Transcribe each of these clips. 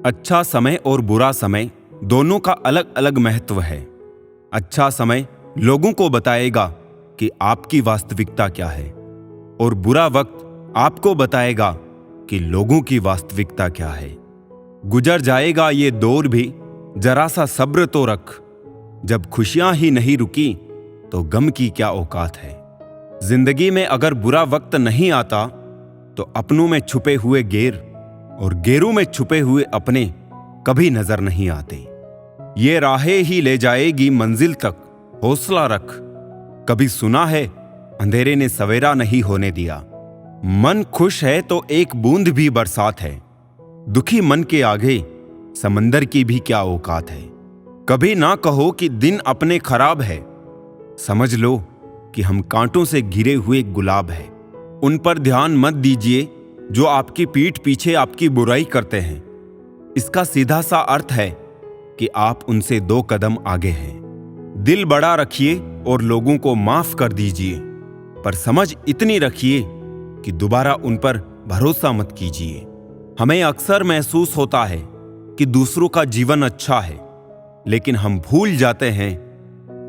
अच्छा समय और बुरा समय दोनों का अलग अलग महत्व है। अच्छा समय लोगों को बताएगा कि आपकी वास्तविकता क्या है और बुरा वक्त आपको बताएगा कि लोगों की वास्तविकता क्या है। गुजर जाएगा ये दौर भी, जरा सा सब्र तो रख। जब खुशियां ही नहीं रुकी तो गम की क्या औकात है। जिंदगी में अगर बुरा वक्त नहीं आता तो अपनों में छुपे हुए गैर और गैरों में छुपे हुए अपने कभी नजर नहीं आते। ये राहें ही ले जाएगी मंजिल तक, हौसला रख। कभी सुना है अंधेरे ने सवेरा नहीं होने दिया। मन खुश है तो एक बूंद भी बरसात है। दुखी मन के आगे समंदर की भी क्या औकात है। कभी ना कहो कि दिन अपने खराब है। समझ लो कि हम कांटों से घिरे हुए गुलाब है। उन पर ध्यान मत दीजिए जो आपकी पीठ पीछे आपकी बुराई करते हैं। इसका सीधा सा अर्थ है कि आप उनसे 2 कदम आगे हैं। दिल बड़ा रखिए और लोगों को माफ कर दीजिए, पर समझ इतनी रखिए कि दोबारा उन पर भरोसा मत कीजिए। हमें अक्सर महसूस होता है कि दूसरों का जीवन अच्छा है, लेकिन हम भूल जाते हैं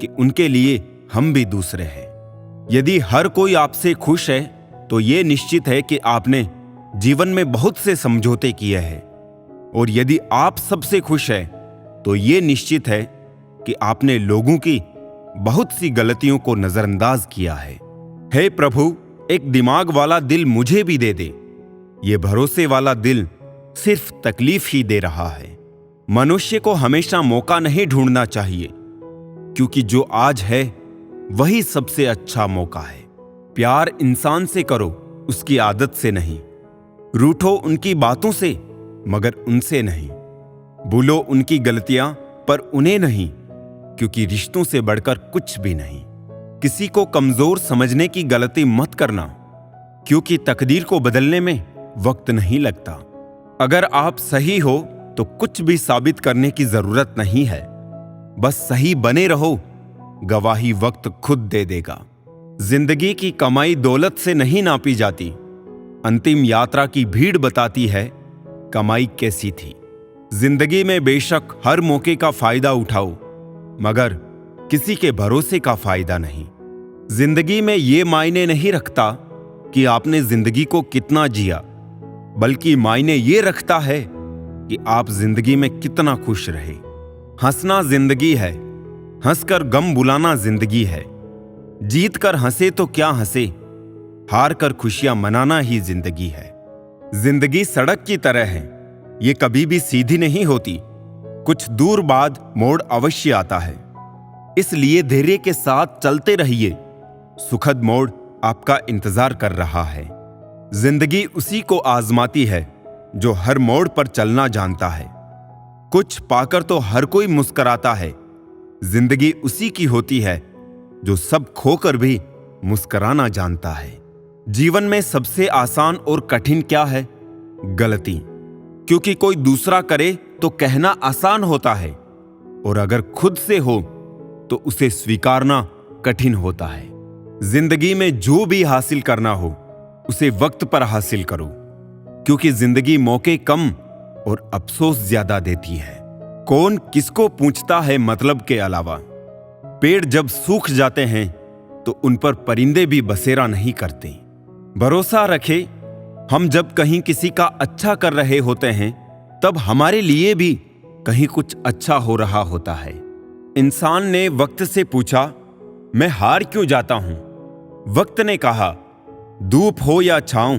कि उनके लिए हम भी दूसरे हैं। यदि हर कोई आपसे खुश है तो यह निश्चित है कि आपने जीवन में बहुत से समझौते किए हैं, और यदि आप सबसे खुश हैं तो यह निश्चित है कि आपने लोगों की बहुत सी गलतियों को नजरअंदाज किया है। हे प्रभु, एक दिमाग वाला दिल मुझे भी दे दे। यह भरोसे वाला दिल सिर्फ तकलीफ ही दे रहा है। मनुष्य को हमेशा मौका नहीं ढूंढना चाहिए, क्योंकि जो आज है वही सबसे अच्छा मौका है। प्यार इंसान से करो, उसकी आदत से नहीं। रूठो उनकी बातों से, मगर उनसे नहीं। भूलो उनकी गलतियां, पर उन्हें नहीं, क्योंकि रिश्तों से बढ़कर कुछ भी नहीं। किसी को कमजोर समझने की गलती मत करना, क्योंकि तकदीर को बदलने में वक्त नहीं लगता। अगर आप सही हो तो कुछ भी साबित करने की जरूरत नहीं है। बस सही बने रहो, गवाही वक्त खुद दे देगा। जिंदगी की कमाई दौलत से नहीं नापी जाती। अंतिम यात्रा की भीड़ बताती है कमाई कैसी थी। जिंदगी में बेशक हर मौके का फायदा उठाओ, मगर किसी के भरोसे का फायदा नहीं। जिंदगी में यह मायने नहीं रखता कि आपने जिंदगी को कितना जिया, बल्कि मायने ये रखता है कि आप जिंदगी में कितना खुश रहे। हंसना जिंदगी है, हंसकर गम बुलाना जिंदगी है। जीत कर हंसे तो क्या हंसे, हार कर खुशियां मनाना ही जिंदगी है। जिंदगी सड़क की तरह है, ये कभी भी सीधी नहीं होती। कुछ दूर बाद मोड़ अवश्य आता है, इसलिए धैर्य के साथ चलते रहिए। सुखद मोड़ आपका इंतजार कर रहा है। जिंदगी उसी को आजमाती है जो हर मोड़ पर चलना जानता है। कुछ पाकर तो हर कोई मुस्कुराता है। जिंदगी उसी की होती है जो सब खोकर भी मुस्कुराना जानता है। जीवन में सबसे आसान और कठिन क्या है? गलती। क्योंकि कोई दूसरा करे तो कहना आसान होता है, और अगर खुद से हो तो उसे स्वीकारना कठिन होता है। जिंदगी में जो भी हासिल करना हो उसे वक्त पर हासिल करो, क्योंकि जिंदगी मौके कम और अफसोस ज्यादा देती है। कौन किसको पूछता है मतलब के अलावा। पेड़ जब सूख जाते हैं तो उन पर परिंदे भी बसेरा नहीं करते। भरोसा रखे, हम जब कहीं किसी का अच्छा कर रहे होते हैं तब हमारे लिए भी कहीं कुछ अच्छा हो रहा होता है। इंसान ने वक्त से पूछा, मैं हार क्यों जाता हूं? वक्त ने कहा, धूप हो या छांव,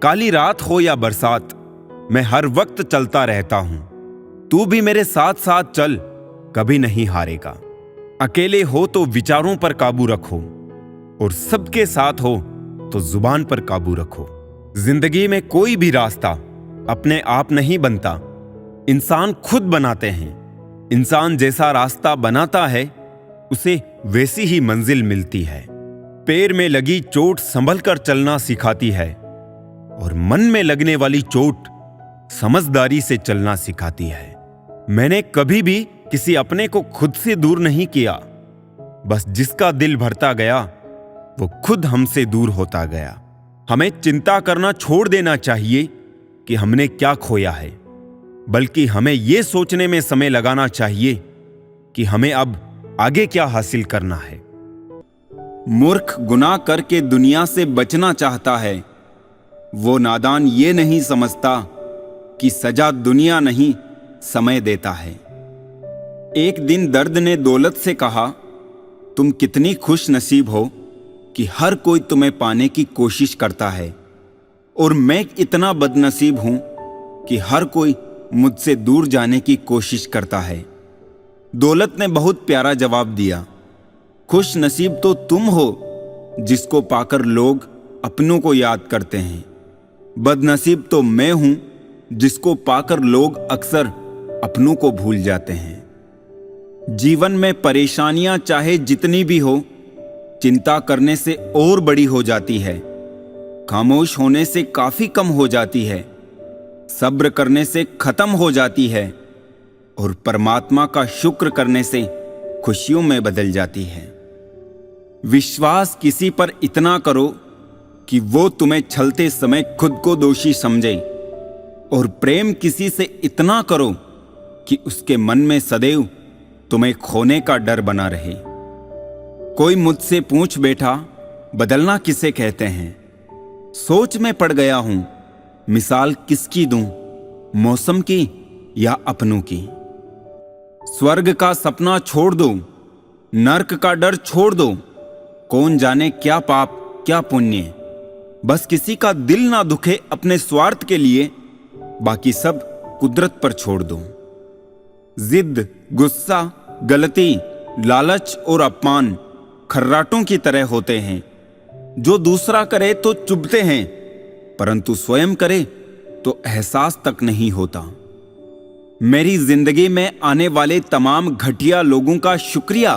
काली रात हो या बरसात, मैं हर वक्त चलता रहता हूं। तू भी मेरे साथ साथ चल, कभी नहीं हारेगा। अकेले हो तो विचारों पर काबू रखो, और सबके साथ हो तो जुबान पर काबू रखो। जिंदगी में कोई भी रास्ता अपने आप नहीं बनता, इंसान खुद बनाते हैं। इंसान जैसा रास्ता बनाता है उसे वैसी ही मंजिल मिलती है। पैर में लगी चोट संभल कर चलना सिखाती है, और मन में लगने वाली चोट समझदारी से चलना सिखाती है। मैंने कभी भी किसी अपने को खुद से दूर नहीं किया, बस जिसका दिल भरता गया वो खुद हमसे दूर होता गया। हमें चिंता करना छोड़ देना चाहिए कि हमने क्या खोया है, बल्कि हमें यह सोचने में समय लगाना चाहिए कि हमें अब आगे क्या हासिल करना है। मूर्ख गुनाह करके दुनिया से बचना चाहता है। वो नादान ये नहीं समझता कि सजा दुनिया नहीं समय देता है। एक दिन दर्द ने दौलत से कहा, तुम कितनी खुश नसीब हो कि हर कोई तुम्हें पाने की कोशिश करता है, और मैं इतना बदनसीब हूं कि हर कोई मुझसे दूर जाने की कोशिश करता है। दौलत ने बहुत प्यारा जवाब दिया, खुश नसीब तो तुम हो जिसको पाकर लोग अपनों को याद करते हैं। बदनसीब तो मैं हूं जिसको पाकर लोग अक्सर अपनों को भूल जाते हैं। जीवन में परेशानियां चाहे जितनी भी हो, चिंता करने से और बड़ी हो जाती है। खामोश होने से काफी कम हो जाती है। सब्र करने से खत्म हो जाती है, और परमात्मा का शुक्र करने से खुशियों में बदल जाती है। विश्वास किसी पर इतना करो कि वो तुम्हें छलते समय खुद को दोषी समझे, और प्रेम किसी से इतना करो कि उसके मन में सदैव तुम्हें खोने का डर बना रहे। कोई मुझसे पूछ बैठा, बदलना किसे कहते हैं? सोच में पड़ गया हूं, मिसाल किसकी दूं, मौसम की या अपनों की? स्वर्ग का सपना छोड़ दो, नर्क का डर छोड़ दो। कौन जाने क्या पाप क्या पुण्य, बस किसी का दिल ना दुखे अपने स्वार्थ के लिए, बाकी सब कुदरत पर छोड़ दो। जिद, गुस्सा, गलती, लालच और अपमान खर्राटों की तरह होते हैं, जो दूसरा करे तो चुभते हैं, परंतु स्वयं करे तो एहसास तक नहीं होता। मेरी जिंदगी में आने वाले तमाम घटिया लोगों का शुक्रिया।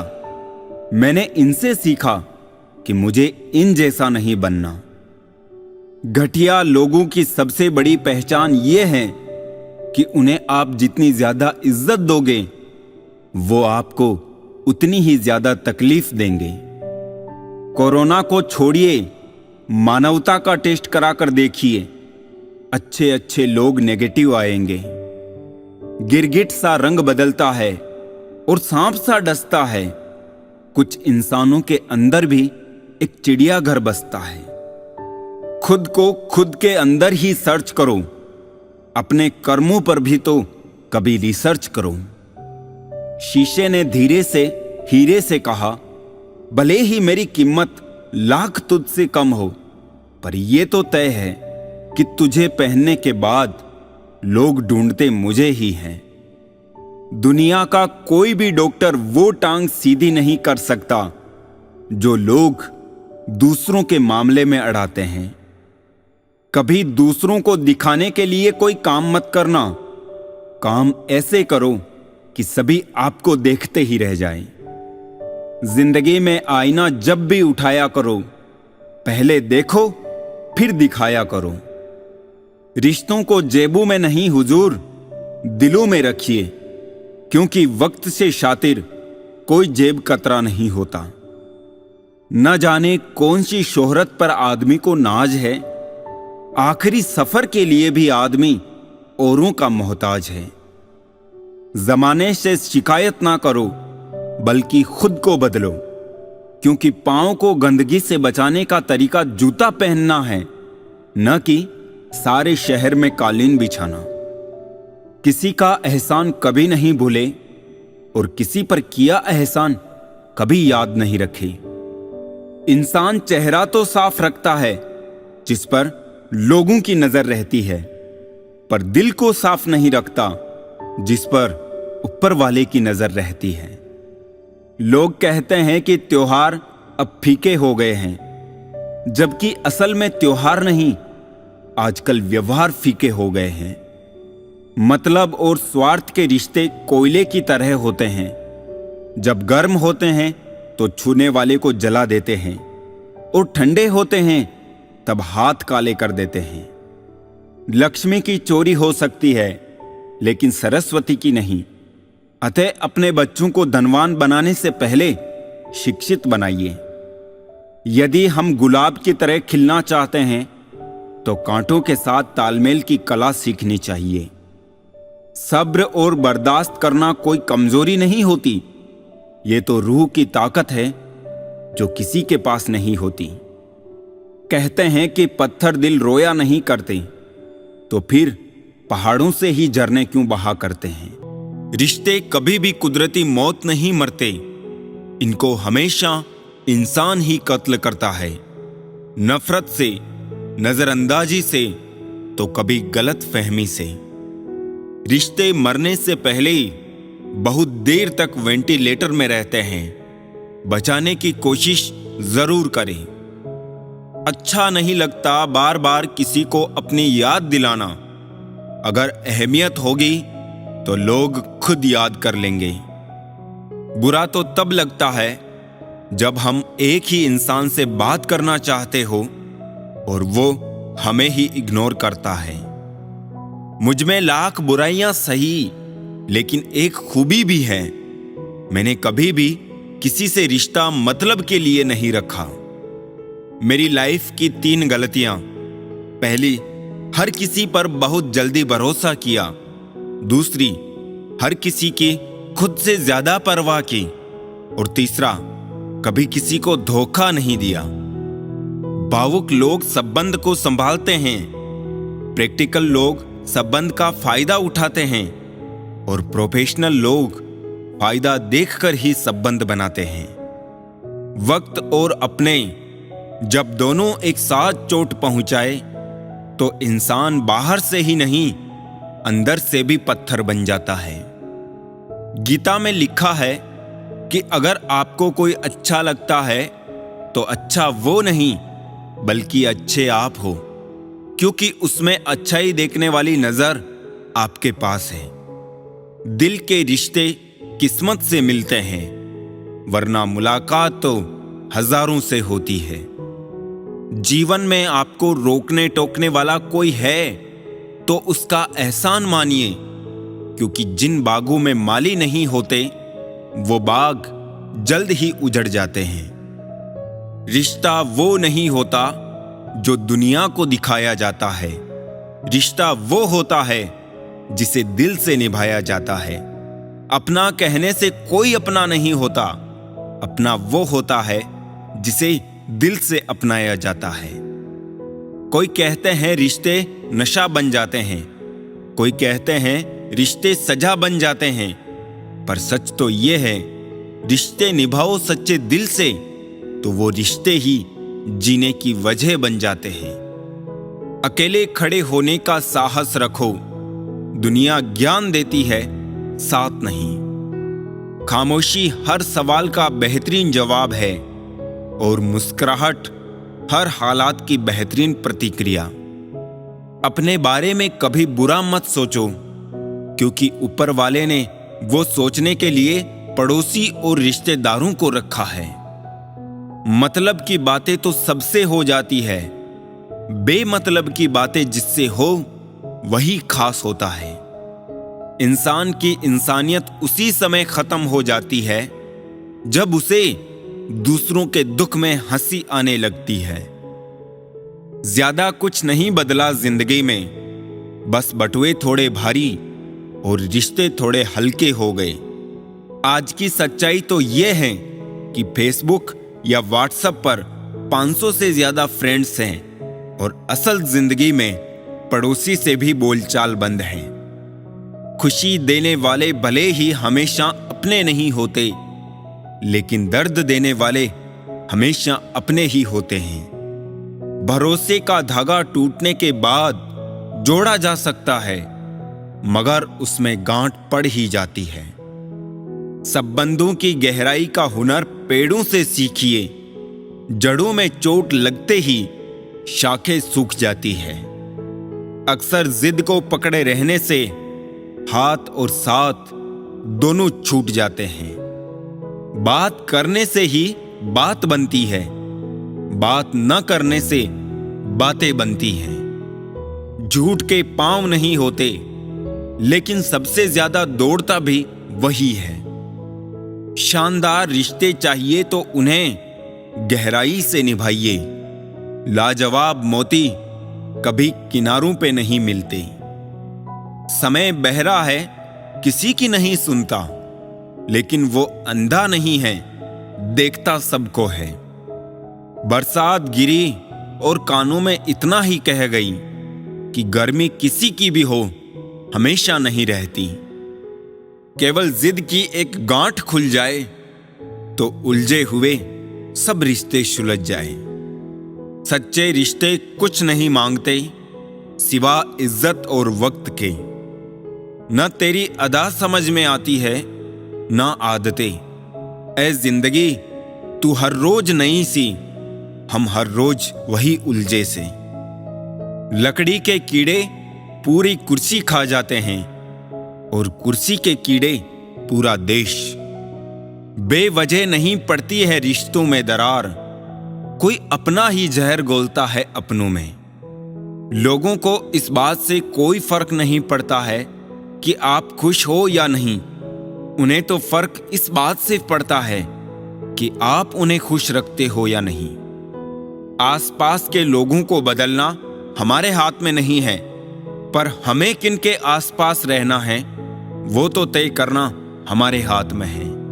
मैंने इनसे सीखा कि मुझे इन जैसा नहीं बनना। घटिया लोगों की सबसे बड़ी पहचान यह है कि उन्हें आप जितनी ज्यादा इज्जत दोगे, वो आपको उतनी ही ज्यादा तकलीफ देंगे। कोरोना को छोड़िए, मानवता का टेस्ट कराकर देखिए, अच्छे अच्छे लोग नेगेटिव आएंगे। गिरगिट सा रंग बदलता है और सांप सा डसता है। कुछ इंसानों के अंदर भी एक चिड़ियाघर बसता है। खुद को खुद के अंदर ही सर्च करो, अपने कर्मों पर भी तो कभी रिसर्च करो। शीशे ने धीरे से हीरे से कहा, भले ही मेरी कीमत लाख तुझसे कम हो, पर यह तो तय है कि तुझे पहनने के बाद लोग ढूंढते मुझे ही हैं। दुनिया का कोई भी डॉक्टर वो टांग सीधी नहीं कर सकता जो लोग दूसरों के मामले में अड़ाते हैं। कभी दूसरों को दिखाने के लिए कोई काम मत करना। काम ऐसे करो कि सभी आपको देखते ही रह जाएं। जिंदगी में आईना जब भी उठाया करो, पहले देखो फिर दिखाया करो। रिश्तों को जेबों में नहीं हुजूर, दिलों में रखिए, क्योंकि वक्त से शातिर कोई जेब कतरा नहीं होता। न जाने कौन सी शोहरत पर आदमी को नाज है, आखिरी सफर के लिए भी आदमी औरों का मोहताज है। जमाने से शिकायत ना करो, बल्कि खुद को बदलो, क्योंकि पांव को गंदगी से बचाने का तरीका जूता पहनना है, न कि सारे शहर में कालीन बिछाना। किसी का एहसान कभी नहीं भूले और किसी पर किया एहसान कभी याद नहीं रखे। इंसान चेहरा तो साफ रखता है जिस पर लोगों की नजर रहती है, पर दिल को साफ नहीं रखता जिस पर ऊपर वाले की नजर रहती है। लोग कहते हैं कि त्योहार अब फीके हो गए हैं, जबकि असल में त्योहार नहीं, आजकल व्यवहार फीके हो गए हैं। मतलब और स्वार्थ के रिश्ते कोयले की तरह होते हैं। जब गर्म होते हैं तो छूने वाले को जला देते हैं, और ठंडे होते हैं तब हाथ काले कर देते हैं। लक्ष्मी की चोरी हो सकती है, लेकिन सरस्वती की नहीं। अतः अपने बच्चों को धनवान बनाने से पहले शिक्षित बनाइए। यदि हम गुलाब की तरह खिलना चाहते हैं तो कांटों के साथ तालमेल की कला सीखनी चाहिए। सब्र और बर्दाश्त करना कोई कमजोरी नहीं होती, ये तो रूह की ताकत है जो किसी के पास नहीं होती। कहते हैं कि पत्थर दिल रोया नहीं करते, तो फिर पहाड़ों से ही झरने क्यों बहा करते हैं। रिश्ते कभी भी कुदरती मौत नहीं मरते, इनको हमेशा इंसान ही कत्ल करता है। नफरत से, नजरअंदाजी से, तो कभी गलत फहमी से। रिश्ते मरने से पहले ही बहुत देर तक वेंटिलेटर में रहते हैं। बचाने की कोशिश जरूर करें। अच्छा नहीं लगता बार बार किसी को अपनी याद दिलाना। अगर अहमियत होगी तो लोग खुद याद कर लेंगे। बुरा तो तब लगता है जब हम एक ही इंसान से बात करना चाहते हो और वो हमें ही इग्नोर करता है। मुझ में लाख बुराइयां सही, लेकिन एक खूबी भी है, मैंने कभी भी किसी से रिश्ता मतलब के लिए नहीं रखा। मेरी लाइफ की 3 गलतियां। पहली, हर किसी पर बहुत जल्दी भरोसा किया। दूसरी, हर किसी की खुद से ज्यादा परवाह की। और तीसरा, कभी किसी को धोखा नहीं दिया। भावुक लोग संबंध को संभालते हैं, प्रैक्टिकल लोग संबंध का फायदा उठाते हैं और प्रोफेशनल लोग फायदा देखकर ही संबंध बनाते हैं। वक्त और अपने जब दोनों एक साथ चोट पहुंचाए तो इंसान बाहर से ही नहीं, अंदर से भी पत्थर बन जाता है। गीता में लिखा है कि अगर आपको कोई अच्छा लगता है तो अच्छा वो नहीं बल्कि अच्छे आप हो, क्योंकि उसमें अच्छाई देखने वाली नजर आपके पास है। दिल के रिश्ते किस्मत से मिलते हैं, वरना मुलाकात तो हजारों से होती है। जीवन में आपको रोकने टोकने वाला कोई है तो उसका एहसान मानिए, क्योंकि जिन बागों में माली नहीं होते वो बाग जल्द ही उजड़ जाते हैं। रिश्ता वो नहीं होता जो दुनिया को दिखाया जाता है, रिश्ता वो होता है जिसे दिल से निभाया जाता है। अपना कहने से कोई अपना नहीं होता, अपना वो होता है जिसे दिल से अपनाया जाता है। कोई कहते हैं रिश्ते नशा बन जाते हैं, कोई कहते हैं रिश्ते सजा बन जाते हैं, पर सच तो ये है, रिश्ते निभाओ सच्चे दिल से तो वो रिश्ते ही जीने की वजह बन जाते हैं। अकेले खड़े होने का साहस रखो, दुनिया ज्ञान देती है, साथ नहीं। खामोशी हर सवाल का बेहतरीन जवाब है और मुस्कुराहट हर हालात की बेहतरीन प्रतिक्रिया। अपने बारे में कभी बुरा मत सोचो, क्योंकि ऊपर वाले ने वो सोचने के लिए पड़ोसी और रिश्तेदारों को रखा है। मतलब की बातें तो सबसे हो जाती है, बेमतलब की बातें जिससे हो वही खास होता है। इंसान की इंसानियत उसी समय खत्म हो जाती है जब उसे दूसरों के दुख में हंसी आने लगती है। ज्यादा कुछ नहीं बदला जिंदगी में, बस बटुए थोड़े भारी और रिश्ते थोड़े हल्के हो गए। आज की सच्चाई तो यह है कि फेसबुक या व्हाट्सएप पर 500 से ज्यादा फ्रेंड्स हैं और असल जिंदगी में पड़ोसी से भी बोलचाल बंद है। खुशी देने वाले भले ही हमेशा अपने नहीं होते, लेकिन दर्द देने वाले हमेशा अपने ही होते हैं। भरोसे का धागा टूटने के बाद जोड़ा जा सकता है, मगर उसमें गांठ पड़ ही जाती है। संबंधों की गहराई का हुनर पेड़ों से सीखिए, जड़ों में चोट लगते ही शाखें सूख जाती है। अक्सर जिद को पकड़े रहने से हाथ और साथ दोनों छूट जाते हैं। बात करने से ही बात बनती है, बात न करने से बातें बनती हैं। झूठ के पांव नहीं होते, लेकिन सबसे ज्यादा दौड़ता भी वही है। शानदार रिश्ते चाहिए तो उन्हें गहराई से निभाइए। लाजवाब मोती कभी किनारों पे नहीं मिलते। समय बहरा है, किसी की नहीं सुनता, लेकिन वो अंधा नहीं है, देखता सबको है। बरसात गिरी और कानों में इतना ही कह गई कि गर्मी किसी की भी हो, हमेशा नहीं रहती। केवल जिद की एक गांठ खुल जाए तो उलझे हुए सब रिश्ते सुलझ जाए। सच्चे रिश्ते कुछ नहीं मांगते सिवा इज्जत और वक्त के। न तेरी अदा समझ में आती है ना आदतें। ऐ जिंदगी तू हर रोज नई सी, हम हर रोज वही उलझे से। लकड़ी के कीड़े पूरी कुर्सी खा जाते हैं और कुर्सी के कीड़े पूरा देश। बेवजह नहीं पड़ती है रिश्तों में दरार, कोई अपना ही जहर घोलता है अपनों में। लोगों को इस बात से कोई फर्क नहीं पड़ता है कि आप खुश हो या नहीं, उन्हें तो फर्क इस बात से पड़ता है कि आप उन्हें खुश रखते हो या नहीं। आसपास के लोगों को बदलना हमारे हाथ में नहीं है, पर हमें किनके आसपास रहना है वो तो तय करना हमारे हाथ में है।